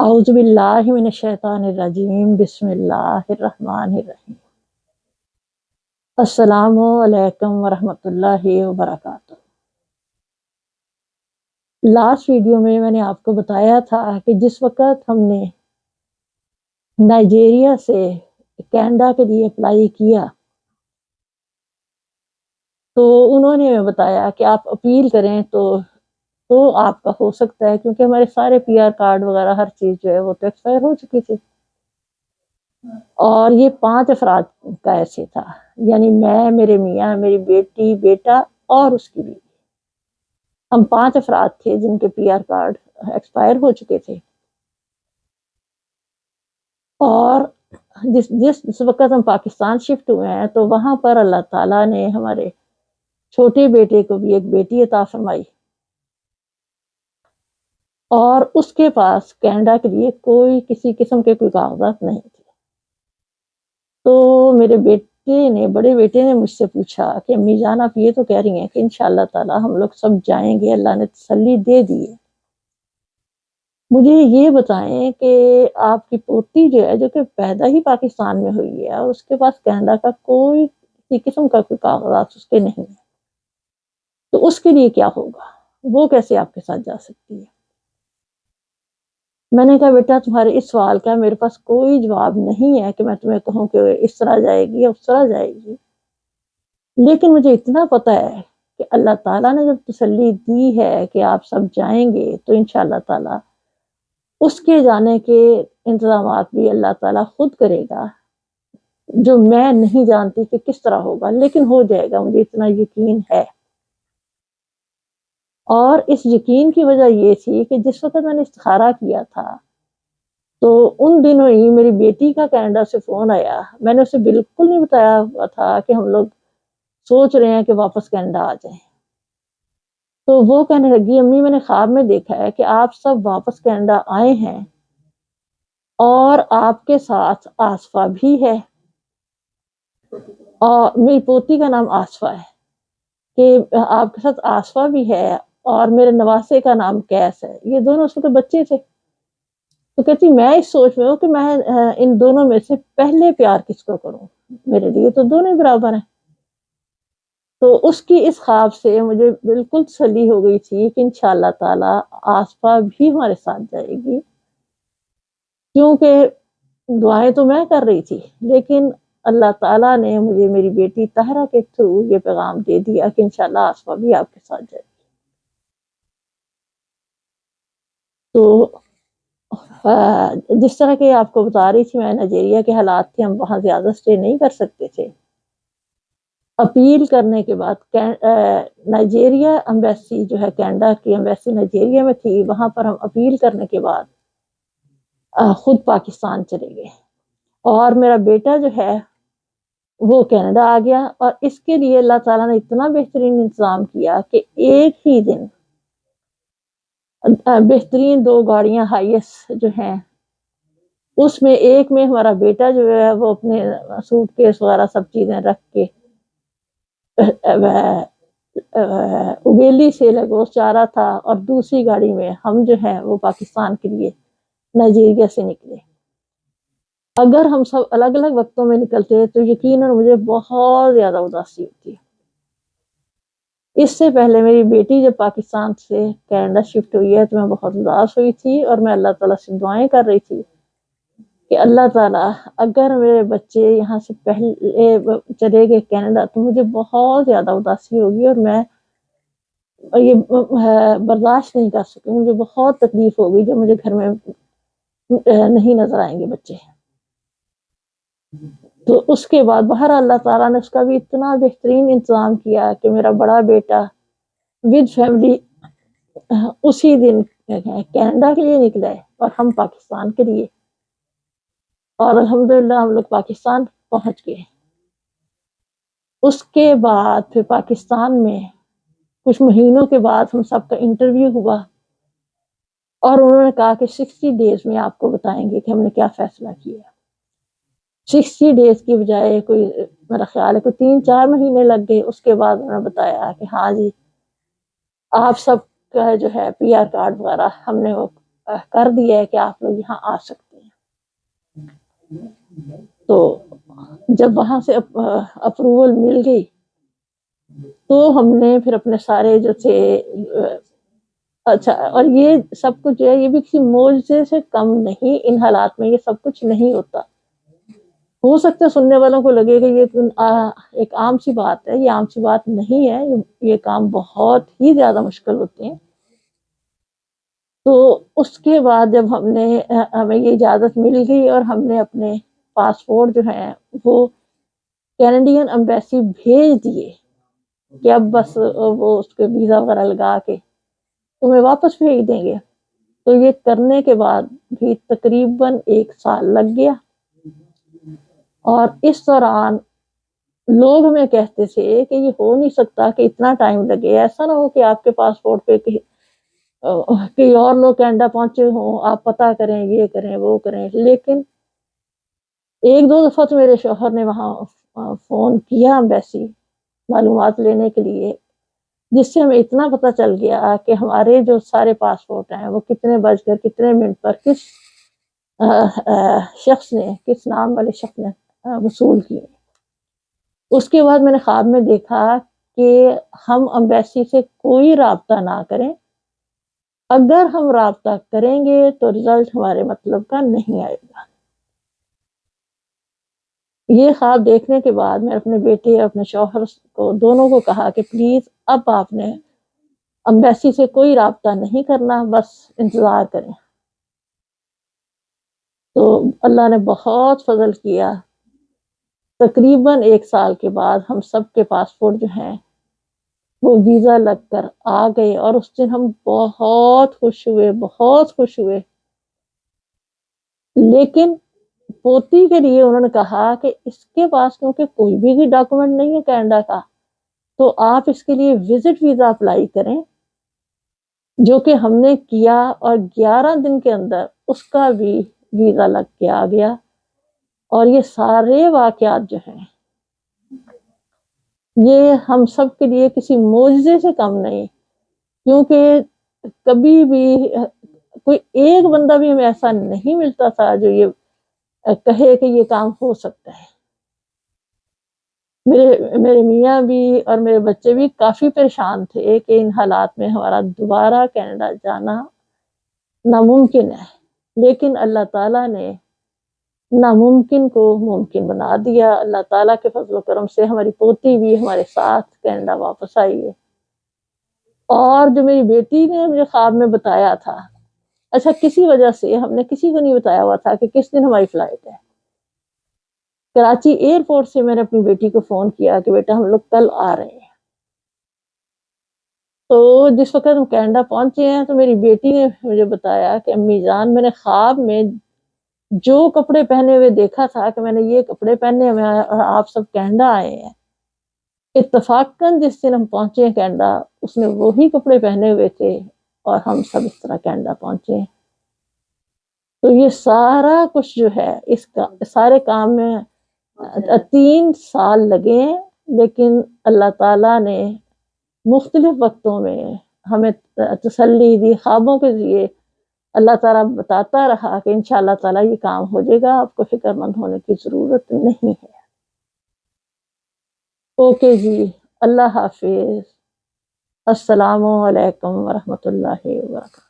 اعوذ باللہ من الشیطان الرجیم بسم اللہ الرحمن الرحیم السلام علیکم ورحمۃ اللہ وبرکاتہ۔ لاسٹ ویڈیو میں نے آپ کو بتایا تھا کہ جس وقت ہم نے نائجیریا سے کینیڈا کے لیے اپلائی کیا تو انہوں نے بتایا کہ آپ اپیل کریں تو آپ کا ہو سکتا ہے، کیونکہ ہمارے سارے پی آر کارڈ وغیرہ ہر چیز جو ہے وہ تو ایکسپائر ہو چکی تھی، اور یہ 5 افراد کا ایسے تھا، یعنی میں، میرے میاں، میری بیٹی، بیٹا اور اس کی بیوی، ہم 5 افراد تھے جن کے پی آر کارڈ ایکسپائر ہو چکے تھے۔ اور جس وقت ہم پاکستان شفٹ ہوئے ہیں تو وہاں پر اللہ تعالیٰ نے ہمارے چھوٹے بیٹے کو بھی ایک بیٹی عطا فرمائی، اور اس کے پاس کینیڈا کے لیے کوئی کسی قسم کے کوئی کاغذات نہیں تھے۔ تو میرے بڑے بیٹے نے مجھ سے پوچھا کہ امی جان آپ یہ تو کہہ رہی ہیں کہ انشاءاللہ تعالی ہم لوگ سب جائیں گے، اللہ نے تسلی دے دی ہے، مجھے یہ بتائیں کہ آپ کی پوتی جو ہے، جو کہ پیدا ہی پاکستان میں ہوئی ہے، اور اس کے پاس کینیڈا کا کوئی کسی قسم کا کوئی کاغذات اس کے نہیں ہے، تو اس کے لیے کیا ہوگا، وہ کیسے آپ کے ساتھ جا سکتی ہے؟ میں نے کہا بیٹا تمہارے اس سوال کا میرے پاس کوئی جواب نہیں ہے کہ میں تمہیں کہوں کہ اس طرح جائے گی یا اس طرح جائے گی، لیکن مجھے اتنا پتہ ہے کہ اللہ تعالیٰ نے جب تسلی دی ہے کہ آپ سب جائیں گے تو انشاءاللہ تعالیٰ اس کے جانے کے انتظامات بھی اللہ تعالیٰ خود کرے گا، جو میں نہیں جانتی کہ کس طرح ہوگا، لیکن ہو جائے گا، مجھے اتنا یقین ہے۔ اور اس یقین کی وجہ یہ تھی کہ جس وقت میں نے استخارہ کیا تھا تو ان دنوں ہی میری بیٹی کا کینیڈا سے فون آیا، میں نے اسے بالکل نہیں بتایا ہوا تھا کہ ہم لوگ سوچ رہے ہیں کہ واپس کینیڈا آ جائیں، تو وہ کہنے لگی امی میں نے خواب میں دیکھا ہے کہ آپ سب واپس کینیڈا آئے ہیں اور آپ کے ساتھ آصفہ بھی ہے، اور میری پوتی کا نام آصفہ ہے، کہ آپ کے ساتھ آصفہ بھی ہے، اور میرے نواسے کا نام کیس ہے، یہ دونوں اس وقت بچے تھے۔ تو کہتی میں اس سوچ میں ہوں کہ میں ان دونوں میں سے پہلے پیار کس کو کروں، میرے لیے تو دونوں برابر ہیں۔ تو اس کی اس خواب سے مجھے بالکل تسلی ہو گئی تھی کہ انشاءاللہ تعالی آصفہ بھی ہمارے ساتھ جائے گی، کیونکہ دعائیں تو میں کر رہی تھی، لیکن اللہ تعالیٰ نے مجھے میری بیٹی طاہرہ کے تھرو یہ پیغام دے دیا کہ انشاءاللہ آصفہ بھی آپ کے ساتھ جائے گی۔ تو جس طرح کہ آپ کو بتا رہی تھی میں، نائجیریا کے حالات تھے، ہم وہاں زیادہ اسٹے نہیں کر سکتے تھے۔ اپیل کرنے کے بعد نائجیریا ایمبیسی جو ہے، کینیڈا کی ایمبیسی نائجیریا میں تھی، وہاں پر ہم اپیل کرنے کے بعد خود پاکستان چلے گئے، اور میرا بیٹا جو ہے وہ کینیڈا آ گیا، اور اس کے لیے اللہ تعالیٰ نے اتنا بہترین انتظام کیا کہ ایک ہی دن بہترین 2 گاڑیاں ہائیس جو ہیں، اس میں ایک میں ہمارا بیٹا جو ہے وہ اپنے سوٹ کیس وغیرہ سب چیزیں رکھ کے ابیلی سے لگوس جا رہا تھا، اور دوسری گاڑی میں ہم جو ہے وہ پاکستان کے لیے نائجیریا سے نکلے۔ اگر ہم سب الگ الگ وقتوں میں نکلتے تو یقیناً مجھے بہت زیادہ اداسی ہوتی۔ اس سے پہلے میری بیٹی جب پاکستان سے کینیڈا شفٹ ہوئی ہے تو میں بہت اداس ہوئی تھی، اور میں اللہ تعالیٰ سے دعائیں کر رہی تھی کہ اللہ تعالیٰ اگر میرے بچے یہاں سے پہلے چلے گئے کینیڈا تو مجھے بہت زیادہ اداسی ہوگی، اور میں یہ برداشت نہیں کر سکوں، مجھے بہت تکلیف ہوگی جب مجھے گھر میں نہیں نظر آئیں گے بچے۔ تو اس کے بعد باہر اللہ تعالیٰ نے اس کا بھی اتنا بہترین انتظام کیا کہ میرا بڑا بیٹا ود فیملی اسی دن کینیڈا کے لیے نکلا ہے، اور ہم پاکستان کے لیے، اور الحمدللہ ہم لوگ پاکستان پہنچ گئے۔ اس کے بعد پھر پاکستان میں کچھ مہینوں کے بعد ہم سب کا انٹرویو ہوا، اور انہوں نے کہا کہ 60 ڈیز میں آپ کو بتائیں گے کہ ہم نے کیا فیصلہ کیا۔ 60 ڈیز کی بجائے کوئی میرا خیال ہے کوئی 3-4 مہینے لگ گئے۔ اس کے بعد انہوں نے بتایا کہ ہاں جی آپ سب کا جو ہے پی آر کارڈ وغیرہ ہم نے وہ کر دیا ہے کہ آپ لوگ یہاں آ سکتے ہیں۔ تو جب وہاں سے اپروول مل گئی تو ہم نے پھر اپنے سارے جو تھے، اچھا، اور یہ سب کچھ جو ہے یہ بھی کسی معجزے سے کم نہیں، ان حالات میں یہ سب کچھ نہیں ہوتا۔ ہو سکتا ہے سننے والوں کو لگے کہ یہ ایک عام سی بات ہے، یہ عام سی بات نہیں ہے، یہ کام بہت ہی زیادہ مشکل ہوتے ہیں۔ تو اس کے بعد جب ہمیں یہ اجازت مل گئی اور ہم نے اپنے پاسپورٹ جو ہیں وہ کینیڈین ایمبیسی بھیج دیے کہ اب بس وہ اس کے ویزا وغیرہ لگا کے تمہیں واپس بھیج دیں گے۔ تو یہ کرنے کے بعد بھی تقریباً 1 سال لگ گیا، اور اس دوران لوگ ہمیں کہتے تھے کہ یہ ہو نہیں سکتا کہ اتنا ٹائم لگے، ایسا نہ ہو کہ آپ کے پاسپورٹ پہ کئی اور لوگ کینیڈا پہنچے ہوں، آپ پتہ کریں، یہ کریں وہ کریں۔ لیکن 1-2 دفعہ تو میرے شوہر نے وہاں فون کیا ایمبیسی معلومات لینے کے لیے، جس سے ہمیں اتنا پتہ چل گیا کہ ہمارے جو سارے پاسپورٹ ہیں وہ کتنے بج کر کتنے منٹ پر کس شخص نے، کس نام والے شخص نے وصول کیے۔ اس کے بعد میں نے خواب میں دیکھا کہ ہم ایمبیسی سے کوئی رابطہ نہ کریں، اگر ہم رابطہ کریں گے تو رزلٹ ہمارے مطلب کا نہیں آئے گا۔ یہ خواب دیکھنے کے بعد میں اپنے بیٹے اور اپنے شوہر کو دونوں کو کہا کہ پلیز اب آپ نے ایمبیسی سے کوئی رابطہ نہیں کرنا، بس انتظار کریں۔ تو اللہ نے بہت فضل کیا، تقریباً 1 سال کے بعد ہم سب کے پاسپورٹ جو ہیں وہ ویزا لگ کر آ گئے، اور اس دن ہم بہت خوش ہوئے، بہت خوش ہوئے۔ لیکن پوتی کے لیے انہوں نے کہا کہ اس کے پاس کیونکہ کوئی بھی ڈاکومنٹ نہیں ہے کینیڈا کا، تو آپ اس کے لیے وزٹ ویزا اپلائی کریں، جو کہ ہم نے کیا، اور 11 دن کے اندر اس کا بھی ویزا لگ کے آ گیا۔ اور یہ سارے واقعات جو ہیں یہ ہم سب کے لیے کسی معجزے سے کم نہیں، کیونکہ کبھی بھی کوئی ایک بندہ بھی ہمیں ایسا نہیں ملتا تھا جو یہ کہے کہ یہ کام ہو سکتا ہے۔ میرے میاں بھی اور میرے بچے بھی کافی پریشان تھے کہ ان حالات میں ہمارا دوبارہ کینیڈا جانا ناممکن ہے، لیکن اللہ تعالیٰ نے ناممکن کو ممکن بنا دیا۔ اللہ تعالیٰ کے فضل و کرم سے ہماری پوتی بھی ہمارے ساتھ کینیڈا واپس آئی ہے۔ اور جو میری بیٹی نے مجھے خواب میں بتایا تھا، اچھا کسی وجہ سے ہم نے کسی کو نہیں بتایا ہوا تھا کہ کس دن ہماری فلائٹ ہے۔ کراچی ایئرپورٹ سے میں نے اپنی بیٹی کو فون کیا کہ بیٹا ہم لوگ کل آ رہے ہیں۔ تو جس وقت ہم کینیڈا پہنچے ہیں تو میری بیٹی نے مجھے بتایا کہ امی جان، میں نے خواب میں جو کپڑے پہنے ہوئے دیکھا تھا کہ میں نے یہ کپڑے پہنے ہوئے ہیں اور آپ سب کینیڈا آئے ہیں، اتفاقاً جس دن ہم پہنچے کینیڈا اس نے وہی کپڑے پہنے ہوئے تھے، اور ہم سب اس طرح کینیڈا پہنچے۔ تو یہ سارا کچھ جو ہے اس کا سارے کام میں 3 سال لگے ہیں، لیکن اللہ تعالیٰ نے مختلف وقتوں میں ہمیں تسلی دی، خوابوں کے ذریعے اللہ تعالیٰ بتاتا رہا کہ انشاءاللہ تعالیٰ یہ کام ہو جائے گا، آپ کو فکر مند ہونے کی ضرورت نہیں ہے۔ اوکے جی، اللہ حافظ، السلام علیکم ورحمۃ اللہ وبرکاتہ۔